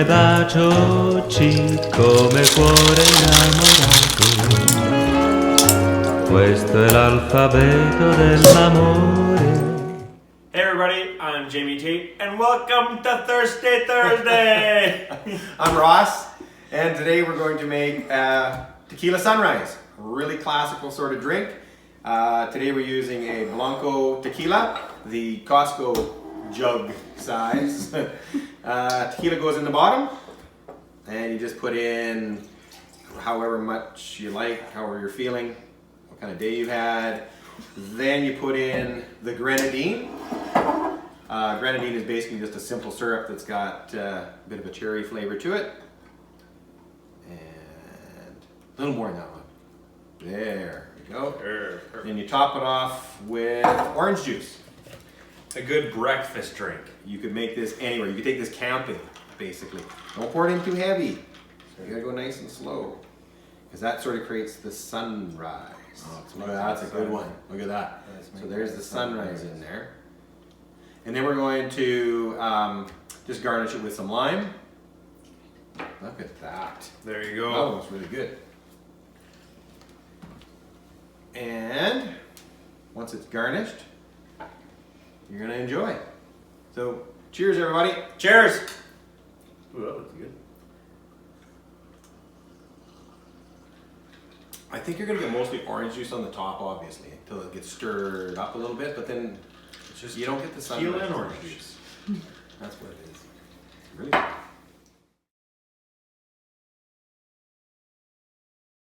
baci come cuore innamorato. Questo è l'alfabeto dell'amore. Hey everybody, I'm Jamie Tait, and welcome to Thursday Thursday! I'm Ross, and today we're going to make Tequila Sunrise, a really classical sort of drink. Today we're using a Blanco tequila, the Costco jug size. Tequila goes in the bottom, and you just put in however much you like, however you're feeling, what kind of day you've had. Then you put in the Grenadine. Grenadine is basically just a simple syrup that's got a bit of a cherry flavor to it. And a little more in that one. There we go. And you top it off with orange juice. A good breakfast drink. You could make this anywhere. You could take this camping, basically. Don't pour it in too heavy. You gotta go nice and slow. Because that sort of creates the sunrise. Oh, that's a good one. Look at that. So there's the sunrise in there. And then we're going to just garnish it with some lime. Look at that. There you go. That looks really good. And once it's garnished, you're gonna enjoy. So cheers, everybody. Cheers! Ooh, that looks good. I think you're gonna get mostly orange juice on the top, obviously, until it gets stirred up a little bit, but then it's just you don't get the sunrise. Tequila and orange juice. That's what it is. Really good.